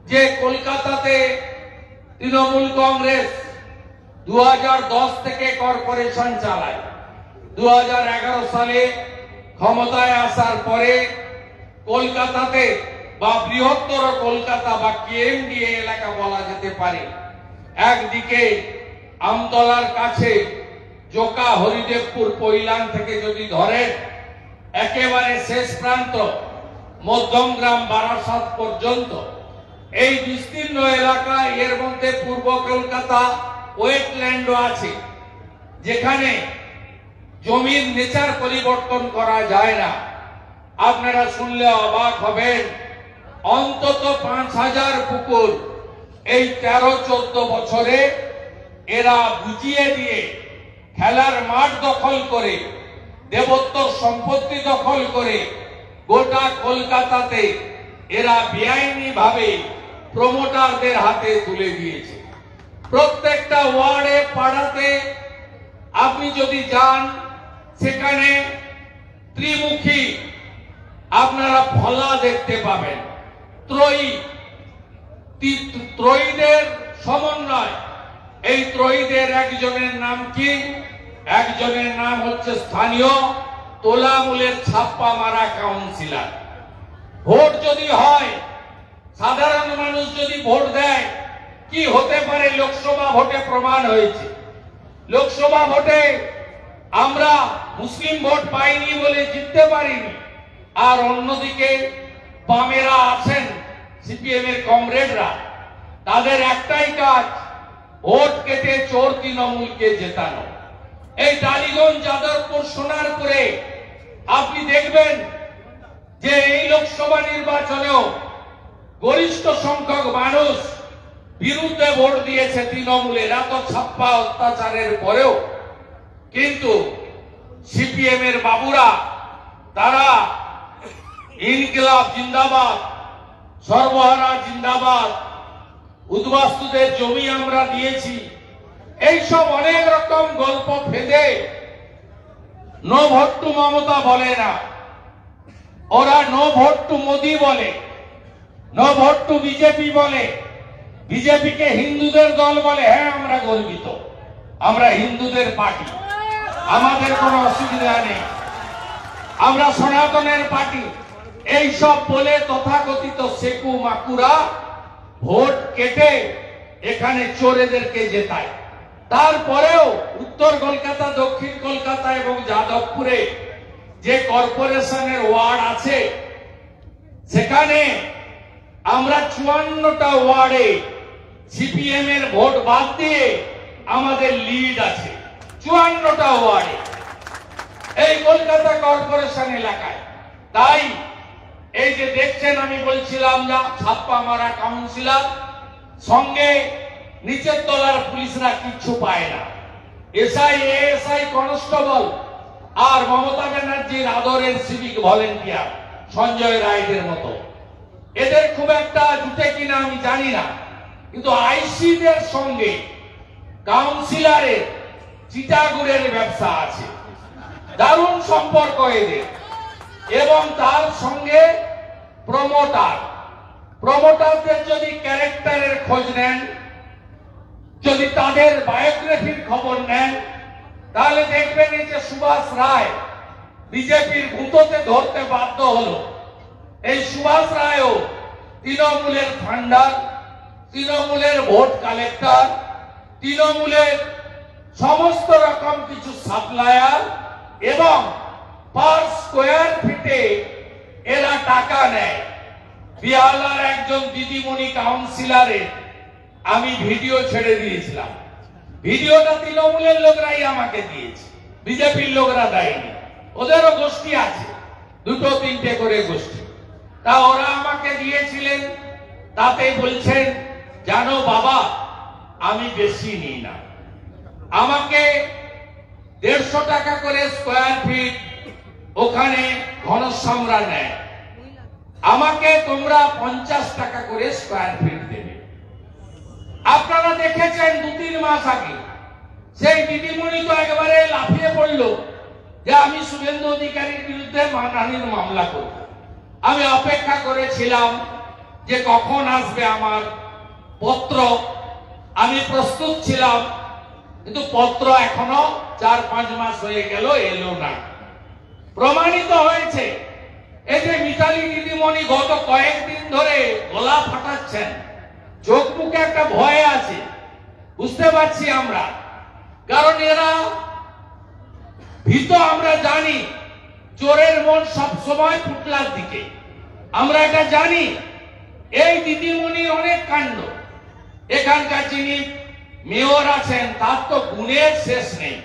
যে কলকাতাতে তৃণমূল কংগ্রেস 2010 থেকে কর্পোরেশন চালায়। 2011 সালে ক্ষমতায় আসার পরে কলকাতাতে বা বৃহত্তর কলকাতা বা কেএমডিএ এলাকা বলা যেতে পারে, একদিকে আমতলার কাছে জোকা হরিদেবপুর পৈলান থেকে যদি ধরেন একেবারে শেষ প্রান্ত মধ্যমগ্রাম বারাসাত পর্যন্ত এই বিস্তীর্ণ এলাকা, এর মধ্যে পূর্ব কলকাতা ওয়েটল্যান্ডও আছে, যেখানে জমির নেচার পরিবর্তন করা যায় না। আপনারা শুনলে অবাক হবেন, অন্তত 5000 পুকুর এই 13-14 বছরে এরা বুঝিয়ে দিয়ে খেলার মাঠ দখল করে, দেবোত্তর সম্পত্তি দখল করে গোটা কলকাতাতে এরা বেআইনি ভাবে প্রমোটারদের হাতে তুলে দিয়েছে। প্রত্যেকটা ওয়ার্ডে পাড়াতে আপনি যদি যান, সেখানে ত্রিমুখী আপনারা ফলা দেখতে পাবেন। ত্রয়ীদের সমন্বয়। এই ত্রয়ীদের একজনের নাম কি? একজনের নাম হচ্ছে স্থানীয় তোলামূলের ছাপ্পা মারা কাউন্সিলর। ভোট যদি হয়, সাধারণ মানুষ যদি ভোট দেয়, কি হতে পারে লোকসভা ভোটে প্রমাণ হয়েছে। লোকসভা ভোটে আমরা মুসলিম ভোট পাইনি বলে জিততে পারিনি, আর অন্যদিকে বামেরা আছেন, সিপিএম এর কমরেডরা, তাদের একটাই কাজ ভোট কেটে চোর তৃণমূলকে জেতানো। এই টালিগঞ্জ, যাদবপুর, সোনারপুরে আপনি দেখবেন যে এই লোকসভা নির্বাচনেও গরিষ্ঠ সংখ্যক মানুষ বিরুদ্ধে ভোট দিয়েছে তৃণমূলের, এত ছাপ্পা অত্যাচারের পরেও। কিন্তু সিপিএম এর বাবুরা তারা ইনকিলাব জিন্দাবাদ, সর্বহারা জিন্দাবাদ, উদ্বাস্তুদের জমি আমরা দিয়েছি, এইসব অনেক রকম গল্প ফেঁদে নো ভোট টু মমতা বলে না, ওরা নো ভোট টু মোদি বলে, নো ভোট টু বিজেপি বলে, বিজেপিকে হিন্দুদের দল বলে। হ্যাঁ, আমরা গর্বিত, আমরা হিন্দুদের পার্টি, আমাদের কোনো অসুবিধা নেই, আমরা সনাতনের পার্টি। এইসব বলে তথাকথিত সেকু মাকুরা ভোট কেটে এখানে চোরেদেরকে জেতায়। তারপরেও উত্তর কলকাতা, দক্ষিণ কলকাতা এবং যাদবপুরে যে কর্পোরেশনের ওয়ার্ড আছে, সেখানে আমরা 54টা ওয়ার্ডে সিপিএম এর ভোট বাদ দিয়ে আমাদের লিড আছে 54টা ওয়ার্ডে এই কলকাতা কর্পোরেশন এলাকায়। তাই এই যে দেখছেন, আমি বলছিলাম যা ছাপ্পা মারা কাউন্সিলর, সঙ্গে নিচের তলার পুলিশরা কিচ্ছু পায় না, এসআই, এএসআই, কনস্টেবল আর মমতা ব্যানার্জির আদরের সিভিক ভলেন্টিয়ার সঞ্জয় রায়দের মতো। এদের খুব একটা জুটে কিনা আমি জানি না, কিন্তু আইসিদের সঙ্গে কাউন্সিলরের চিটাগুড়ের ব্যবসা আছে, দারুণ সম্পর্ক এদের। এবং তার সঙ্গে প্রমোটারদের যদি ক্যারেক্টারের খোঁজ নেন, যদি তাদের বায়োগ্রাফির খবর নেন, তাহলে দেখবেন এই যে সুভাষ রায় বিজেপির ভূততে ধরতে বাধ্য হলো, এই সুভাষ রায়ও তৃণমূলের ফান্ডার, তৃণমূলের ভোট কালেক্টর, তৃণমূলের সমস্ত রকম কিছু সাপ্লায়ার, এবং পার স্কোয়ার ফিটে এরা টাকা নেয়। বিহালার একজন দিদিমণি কাউন্সিলরের আমি ভিডিও ছেড়ে দিয়েছিলাম, ভিডিওটা তৃণমূলের লোকরাই আমাকে দিয়েছে, বিজেপির লোকরা দেয়নি। ওদেরও গোষ্ঠী আছে, 2-3টে করে গোষ্ঠী, তা ওরা আমাকে দিয়েছিলেন। তাতে বলছেন, জানো বাবা, আমি বেশি নিই না, আমাকে 150 টাকা করে স্কোয়ার ফিট ওখানে ঘনশ্যামরা নেয়, আমাকে তোমরা 50 টাকা করে স্কোয়ার ফিট দেবে। আপনারা দেখেছেন 2-3 মাস আগে সেই দিদিমণি তো একেবারে লাফিয়ে পড়লো যে আমি শুভেন্দু অধিকারীর বিরুদ্ধে মানহানির মামলা করব। আমি অপেক্ষা করেছিলাম যে কখন আসবে আমার পত্র। আমি প্রস্তুত ছিলাম, কিন্তু পত্র এখনো 4-5 মাস হয়ে গেল, এলো না। প্রমাণিত হয়েছে এই যে মিতালি দিদিমণি গত কয়েকদিন ধরে গলা ফাটাচ্ছেন, চোখ মুখে একটা ভয় আছে, বুঝতে পারছি আমরা। কারণ এরা ভীত, আমরা জানি চোরের মন সব সময় পুটলার দিকে, আমরা এটা জানি। এই দিদিমণির অনেক কাণ্ড, এখানকার যিনি মেয়র আছেন তার তো গুণের শেষ নেই,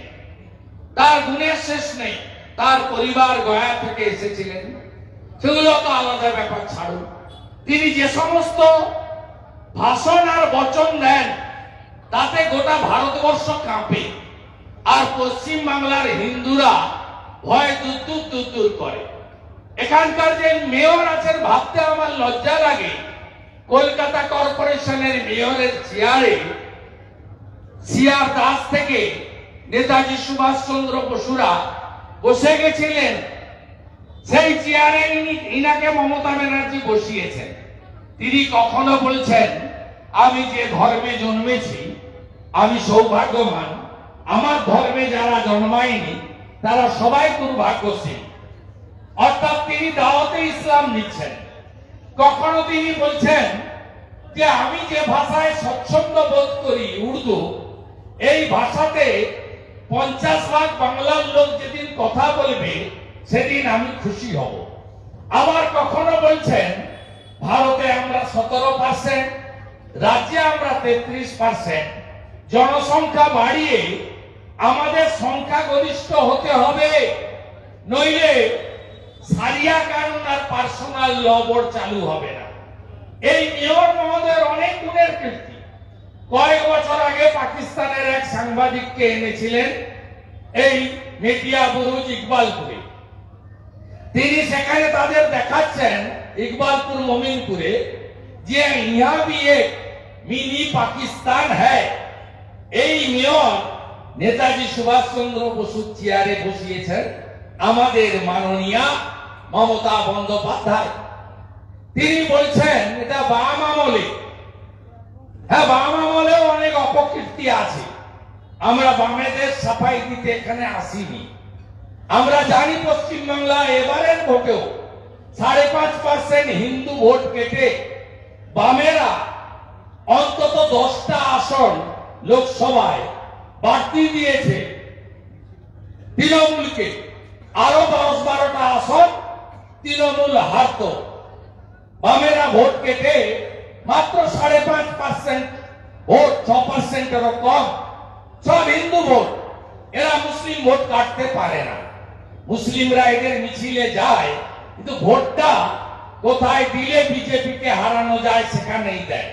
তার গুণের শেষ নেই। তার পরিবার গয়া থেকে এসেছিলেন, সেগুলো তো আলাদা ব্যাপার, ছাড়ুন। তিনি যে সমস্ত ভাষণ আর বচন দেন তাতে গোটা ভারতবর্ষ কাঁপে, আর পশ্চিম বাংলার হিন্দুরা ভয় দূর করে। এখানকার যে মেয়র আছেন ভাবতে আমার লজ্জা লাগে, কলকাতা কর্পোরেশনের মেয়রের চেয়ারে সিআর দাস থেকে নেতাজি সুভাষচন্দ্র বসুরা বসে গেছিলেন, সেই চেয়ারে ইনাকে মমতা ব্যানার্জি বসিয়েছেন। তিনি কখনো বলছেন আমি যে ধর্মে জন্মেছি আমি সৌভাগ্যবান, আমার ধর্মে যারা জন্মায়নি তারা সবাই দুর্ভাগ্যশীল। অর্থাৎ তিনি দাওয়াতে ইসলাম নিচ্ছেন। কখনো তিনি বলছেন যে আমি যে ভাষায় স্বচ্ছন্দ বোধ করি উর্দু, এই ভাষাতে 50 লাখ বাংলার লোক যেদিন কথা বলবে সেদিন আমি খুশি হব। আবার কখনো বলছেন ভারতে আমরা 17%, রাজ্যে আমরা 33%, জনসংখ্যা বাড়িয়ে আমাদের সংখ্যাগরিষ্ঠ হতে হবে, নইলে সারিয়া কানুন আর পার্সোনাল ল বোর্ড চালু হবে না। এই মেয়র মহোদয়ের অনেক গুণের কীর্তি। কয়েক বছর আগে পাকিস্তানের এক সাংবাদিককে এনেছিলেন এই মিডিয়া বুরুজ ইকবালপুরে। তিনি সেখানে তাদের দেখাচ্ছেন ইকবালপুর মোমিনপুরে যে ইহা ভি এক মিনি পাকিস্তান হ্যায়। এই মেয়র নেতাজি সুভাষচন্দ্র বসুর চেয়ারে বসিয়েছেন আমাদের মাননীয়া মমতা বন্দ্যোপাধ্যায়। তিনি বলছেন এটা বাম আমলে। হ্যাঁ, বাম আমলেও অনেক অপকীর্তি আছে, আমরা বামেদের সাফাই দিতে এখানে আসিনি। আমরা জানি পশ্চিমবাংলা এবারের ভোটেও 5.5% হিন্দু ভোট কেটে বামেরা অন্তত 10টা আসন লোকসভায় বাড়তি দিয়েছে তৃণমূলকে, আরো 10-12টা আসন তৃণমূল হারত। বামেরা ভোট কেটে মাত্র 5.5% ভোট, 6%-এরও কম, সব হিন্দু ভোট। এরা মুসলিম ভোট কাটতে পারে না। মুসলিমরা এদের মিছিলে যায়, কিন্তু ভোটটা কোথায় দিলে বিজেপিকে হারানো যায় সেখানেই দেয়।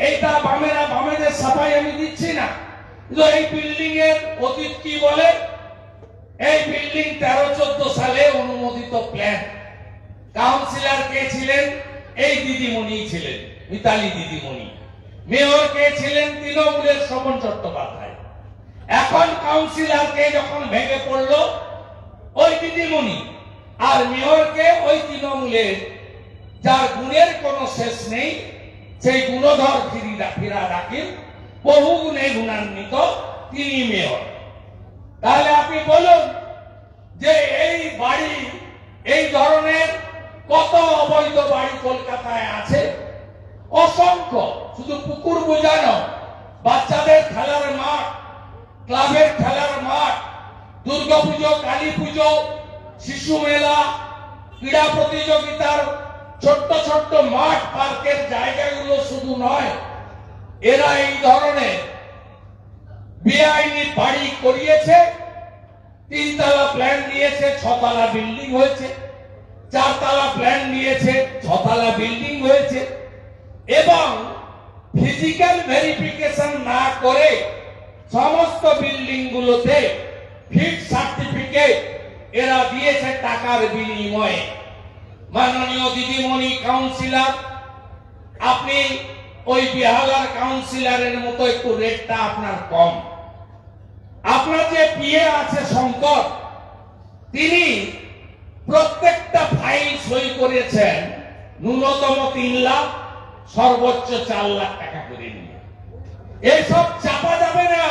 এইটা বামেদের সাফাই আমি দিচ্ছি না, কিন্তু এই বিল্ডিং এর অতীত কি বলে? এই বিল্ডিং 13-14 সালে অনুমোদিত প্ল্যান। কাউন্সিলর কে ছিলেন? এই দিদিমণি ছিলেন, মিতালি দিদিমণি। মেয়র কে ছিলেন? তৃণমূলের শোভন চট্টোপাধ্যায়। এখন কাউন্সিলর কে যখন ভেঙে পড়লো ওই দিদিমণি, আর মেয়রকে ওই তৃণমূলের যার গুণের কোনো শেষ নেই, সেই গুণধর ফিরা রাখির বহু গুণে গুণান্বিত তিনি মেয়র। তাহলে আপনি বলুন যে এই বাড়ি, এই ধরনের কত অবৈধ বাড়ি কলকাতায় আছে? অসংখ্য। শুধু পুকুর বোঝানো, বাচ্চাদের খেলার মাঠ, ক্লাবের খেলার মাঠ, দুর্গাপুজো, কালী পুজো, শিশু মেলা, ক্রীড়া প্রতিযোগিতার ছোট্ট ছোট্ট মাঠ, পার্কের জায়গাগুলো শুধু নয়, এরা এই ধরনের বেআইনি বাড়ি করিয়েছে। 3 তলা প্ল্যান দিয়েছে, 6 তলা বিল্ডিং হয়েছে। 4 তলা প্ল্যান দিয়েছে, 6 তলা বিল্ডিং হয়েছে। এবং ফিজিক্যাল ভেরিফিকেশন না করে সমস্ত বিল্ডিং গুলোতে ফিট সার্টিফিকেট এরা দিয়েছে টাকার বিনিময়ে। মাননীয় দিদিমণি কাউন্সিলর, আপনি ওই বিহালার কাউন্সিলরের মতো একটু রেটটা আপনার কম। আপনার যে পিএ আছে শঙ্কর, তিনি প্রত্যেকটা ফাইল সই করেছেন ন্যূনতম 3 লাখ, সর্বোচ্চ 4 লাখ টাকা করে নিয়ে। এইসব চাপা যাবে না।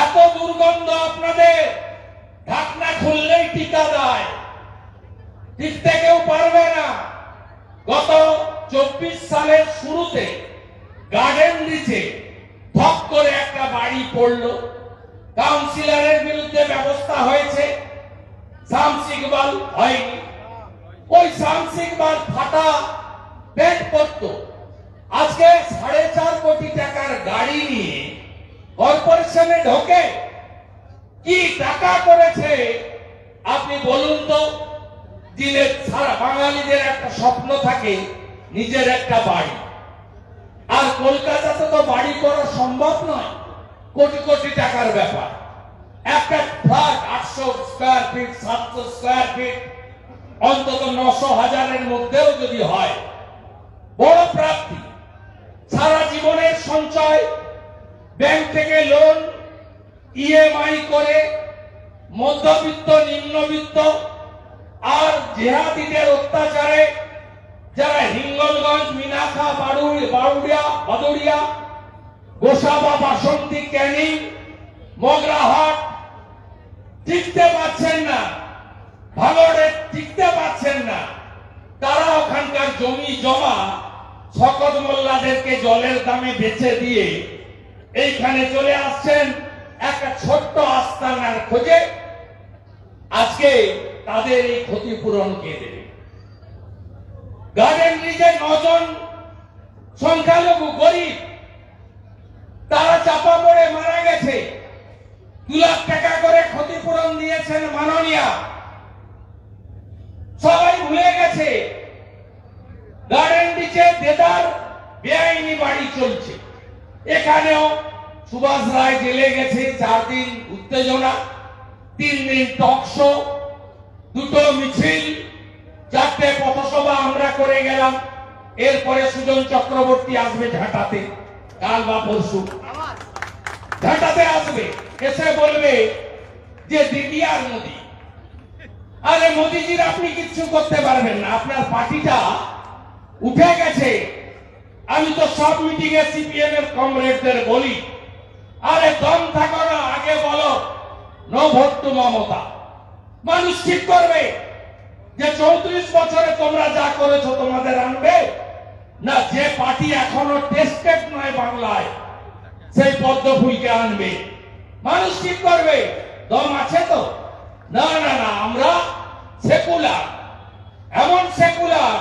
এত দুর্গন্ধ আপনাদের, ঢাকনা খুললেই টিকা দেয়, টিকতে কেউ পারবে না। গত 24 সালের শুরুতে গার্ডেন রিচে ধপ করে একটা বাড়ি পড়লো, কাউন্সিলরের বিরুদ্ধে ব্যবস্থা হয়েছে, শামস ইকবাল হয়নি। ওই শামস ইকবাল ফাটা পেট করত, আজকে 4.5 কোটি টাকার গাড়ি নিয়ে কর্পোরেশনে ঢোকে। কি টাকা করেছে আপনি বলুন তো? দিনের সারা বাঙালিদের একটা স্বপ্ন থাকে নিজের একটা বাড়ি, আর কলকাতাতে তো বাড়ি করা সম্ভব নয়, কোটি কোটি টাকার ব্যাপার। একটা flat 800 square feet, 700 square feet, অন্তত 900,000-এর মধ্যেও যদি হয়, বড় প্রাপ্তি। সারা জীবনের সঞ্চয়, ব্যাংক থেকে লোন, ইএমআই করে মধ্যবিত্ত, নিম্নবিত্ত আর জেহাদিদের অত্যাচারে যারা হিঙ্গলগঞ্জ, মিনাখা, বাদুড়িয়া, গোসাবা, বাসন্তী, ক্যানিং, মগরাহাট টিকতে পারছেন না, ভাঙড়ে টিকতে পারছেন না, তারা ওখানকার জমি জমা শকত মোল্লাদেরকে জলের দামে বেচে দিয়ে এইখানে চলে আসছেন একটা ছোট্ট আস্তানার খোঁজে। আজকে তাদের এই ক্ষতিপূরণ কে দেবে? গার্ডেন রিজে 9 জন সংখ্যালঘু গরিব, তারা চাপা পড়ে মারা গেছে। 2 লাখ টাকা করে ক্ষতিপূরণ দিয়েছেন মাননীয়া, সবাই ভুলে গেছে। গার্ডেন রিচে দেদার বেআইনি বাড়ি চলছে। এখানেও সুভাষ রায় জেলে গেছে, 4 দিন উত্তেজনা, 3 দিন টক শো, 2টো মিছিল, 4টে পথসভা আমরা করে গেলাম। এরপরে সুজন চক্রবর্তী আসবে ঝাঁটাতে, কাল বা পরশু ঝাঁটাতে আসবে, এসে বলবে যে দিদি আর মোদি। আরে মোদিজির আপনি কিচ্ছু করতে পারবেন না, আপনার পার্টিটা উঠে গেছে। আমি তো সব মিটিং এ সিপিএম এর কমরেডদের বলি, আরে দম থাকো না, আগে বলো নো ভোট টু মমতা। মানুষ ঠিক করবে যে 34 বছরে তোমরা যা করেছো তোমাদের আনবে না, যে পার্টি এখনো টেস্টেড নয় বাংলায় সেই পদ্মফুলকে আনবে। মানুষ ঠিক করবে, দম আছে তো? না না না, আমরা সেকুলার, এমন সেকুলার।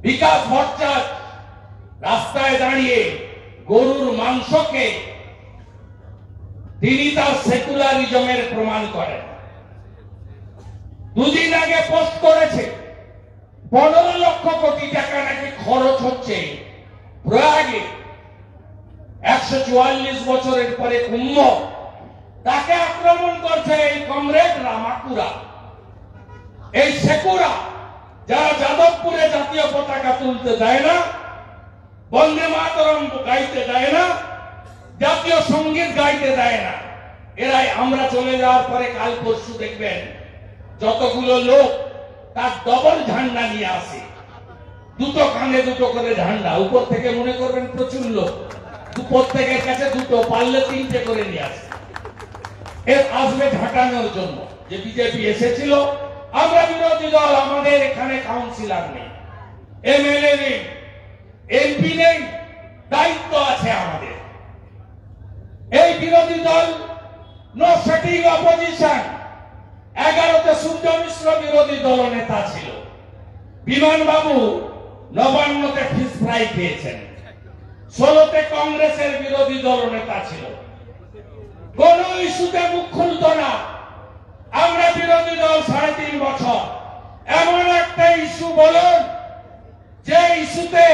বিকাশ ভট্টাচার্য রাস্তায় দাঁড়িয়ে গরুর মাংসকে তিনি তার সেকুলারিজমের প্রমাণ করেন। 2 দিন আগে পোস্ট করেছে 15 লক্ষ কোটি টাকা নাকি খরচ হচ্ছে প্রয়াগে। 144 বছরের পরে কুম্ভ, তাকে আক্রমণ করছে এই কমরেড রামাকুরা, এই সেকুরা, যারা যাদবপুরে জাতীয় পতাকা তুলতে দেয় না, বন্দে মাতরম গাইতে দেয় না, জাতীয় সঙ্গীত গাইতে দেয় না। এরাই আমরা চলে যাওয়ার পরে কাল পরশু দেখবেন যতগুলো লোক তার ডবল ঝান্ডা নিয়ে আসে, 2টো কানে 2টো করে ঝান্ডা, উপর থেকে মনে করবেন প্রচুর লোক, প্রত্যেকের কাছে 2টো, পারলে 3টে করে নিয়ে আসে। এর আসবে ঢাকানোর জন্য যে বিজেপি এসেছিল, আমরা বিরোধী দল, আমাদের এখানে কাউন্সিলর নেই, এমএলএ নেই, এমপি নেই, দায়িত্ব আছে আমাদের। এই বিরোধী দল নো সেটিং অপোজিশন। 11তে সূর্য মিশ্র বিরোধী দল নেতা ছিল, বিমান বাবু 59তে ফিশ ফ্রাই খেয়েছেন, 16তে কংগ্রেসের বিরোধী দল নেতা ছিল, কোন ইস্যুতে মুখ খুলত না। আমরা বিরোধী দল 3.5 বছর, এমন একটা ইস্যু বলুন যে ইস্যুতে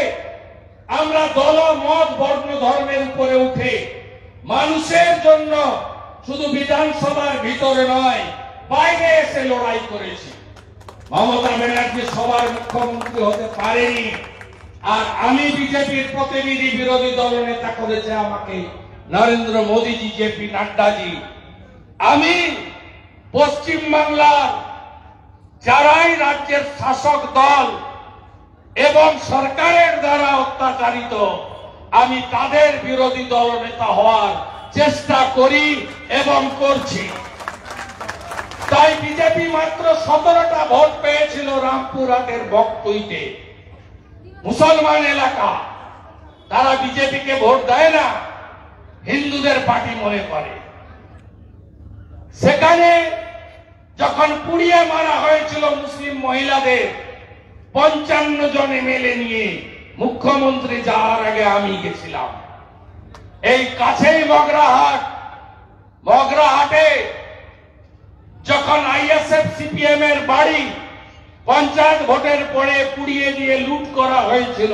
আমরা দল, মত, বর্ণ, ধর্মের উপরে উঠে মানুষের জন্য শুধু বিধানসভার ভিতরে নয় বাইরে এসে লড়াই করেছি। মমতা ব্যানার্জি সবার মুখ্যমন্ত্রী হতে পারেনি, আর আমি বিজেপির প্রতিনিধি বিরোধী দল নেতা করেছে আমাকে নরেন্দ্র মোদীজি, জেপি নাড্ডাজি। আমি পশ্চিম বাংলার যারাই রাজ্যের শাসক দল এবং সরকারের দ্বারা অত্যাচারিত, আমি তাদের বিরোধী দলনেতা হওয়ার চেষ্টা করি এবং করছি। তাই বিজেপি মাত্র 17টা ভোট পেয়েছিল রামপুরহাটের বকটুইতে, মুসলমান এলাকা। তারা বিজেপিকে ভোট দেয় না, হিন্দুদের পার্টি মনে করে। সেখানে যখন পুড়িয়ে মারা হয়েছিল মুসলিম মহিলাদের 55 জন এমএলএ নিয়ে, মুখ্যমন্ত্রী যাওয়ার আগে আমি গেছিলাম। এই কাছেই মগরাহাটে যখন আইএসএফ সিপিএম এর বাড়ি পঞ্চায়েত ভোটের পরে পুড়িয়ে দিয়ে লুট করা হয়েছিল,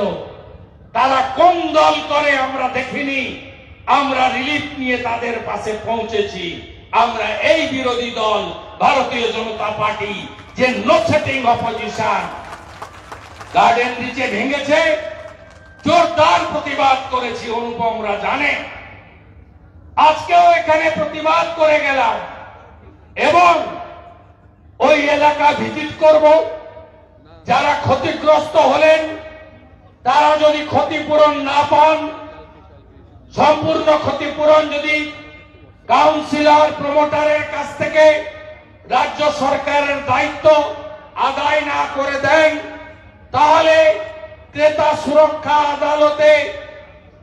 তারা কোন দল করে আমরা দেখিনি। আমরা রিলিফ নিয়ে তাদের পাশে পৌঁছেছি। আমরা এই বিরোধী দল ভারতীয় জনতা পার্টি, যে নো সেটিং অপোজিশন, গার্ডেন নিচে ভেঙেছে, জোরদার প্রতিবাদ করেছি। অনুপমরা জানে, আজকেও এখানে প্রতিবাদ করে গেলাম এবং ওই এলাকা ভিজিট করব। যারা ক্ষতিগ্রস্ত হলেন, তারা যদি ক্ষতিপূরণ না পান, সম্পূর্ণ ক্ষতিপূরণ যদি কাউন্সিলর প্রমোটারের কাছ থেকে রাজ্য সরকারের দায়িত্ব আদায় না করে দেন, তাহলে ক্রেতা সুরক্ষা আদালতে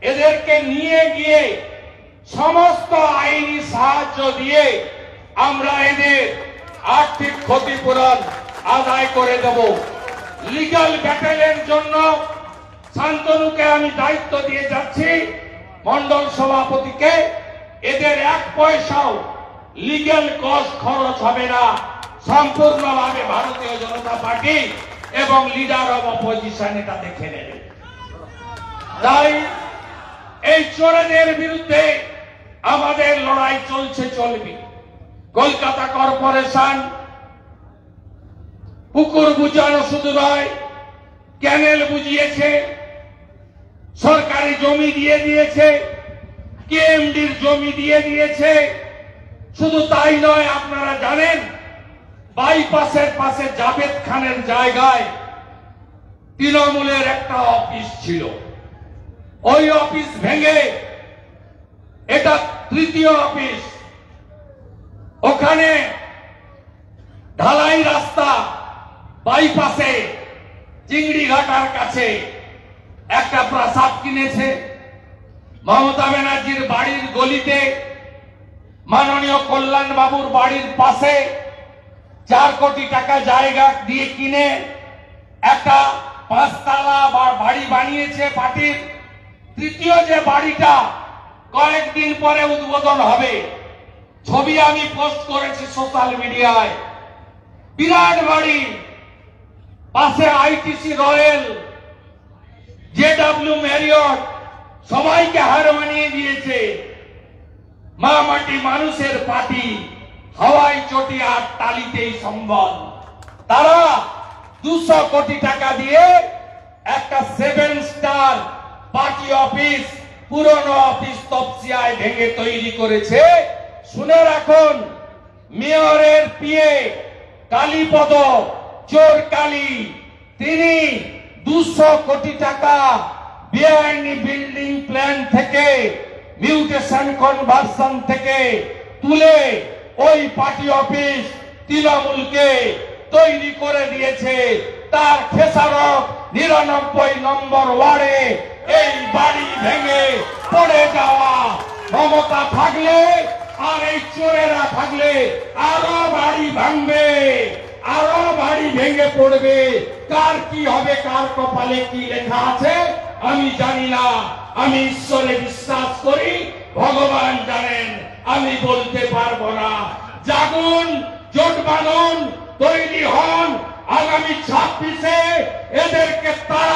এদেরকে নিয়ে গিয়ে সমস্ত আইনি সাহায্য দিয়ে আমরা এদের আর্থিক ক্ষতিপূরণ আদায় করে দেব। লিগ্যাল ব্যাটেলের জন্য শান্তনুকে আমি দায়িত্ব দিয়ে যাচ্ছি, মন্ডল সভাপতিকে। এদের 1 পয়সাও লিগ্যাল কস্ট খরচ হবে না, সম্পূর্ণভাবে ভারতীয় জনতা পার্টি এবং লিডার অব অপোজিশন এটা দেখে নেবে। তাই এই চোরেদের বিরুদ্ধে আমাদের লড়াই চলবে। কলকাতা কর্পোরেশন পুকুর বুঝানো শুধু নয়, ক্যানেল বুঝিয়েছে, সরকারি জমি দিয়ে দিয়েছে, কেএমডির জমি দিয়ে দিয়েছে। শুধু তাই নয়, আপনারা জানেন বাইপাসের পাশে জাভেদ খানের জায়গায় তৃণমূলের একটা অফিস ছিল। ওই অফিস ভেঙে এটা 3য় অফিস। ওখানে ঢালাই রাস্তা, বাইপাসে চিংড়িঘাটার কাছে একটা প্রাসাদ কিনেছে। মমতা ব্যানার্জির বাড়ির গলিতে, মাননীয় কল্যাণ বাবুর বাড়ির পাশে 4 কোটি টাকা জায়গা দিয়ে কিনে একটা 5 তলা বাড়ি বানিয়েছে পার্টির। 3য় যে বাড়িটা কয়েকদিন পরে উদ্বোধন হবে, ছবি আমি পোস্ট করেছি সোশ্যাল মিডিয়ায়। বিরাট বাড়ি, পাশে আইটিসি রয়্যাল, জেডব্লিউ ম্যারিয়ট, সবাইকে হার মানিয়ে দিয়েছে। মা মাটি মানুষের পার্টি, হাওয়াই চটি আর তালিতেই সম্বল। তারা 200 কোটি টাকা দিয়ে একটা 7 স্টার পার্টি অফিস, পুরনো অফিস তপসিয়ায় ভেঙে তৈরি করেছে। শুনে রাখুন, মেয়রের পিএ কালীপদ চোর কালী, তিনি 200 কোটি টাকা বেআইনি বিল্ডিং প্ল্যান থেকে, মিউটেশন কনভার্সন থেকে তুলে ওই পার্টি অফিস তৃণমূলকে তৈরি করে দিয়েছে। তার খেসারত 99 নম্বর ওয়ার্ডে এই বাড়ি ভেঙে পড়ে যাওয়া। মমতা থাকলে আর এই চোরেরা থাকলে আরো বাড়ি ভাঙবে, আরো বাড়ি ভেঙে পড়বে। কার কি হবে, কার কপালে কি লেখা আছে আমি জানি না। আমি ঈশ্বরে বিশ্বাস করি, ভগবান জানেন, আমি বলতে পারবো না। জাগুন, জোট বাঁধুন, তৈরি হন। আগামী 26-এ এদেরকে তারা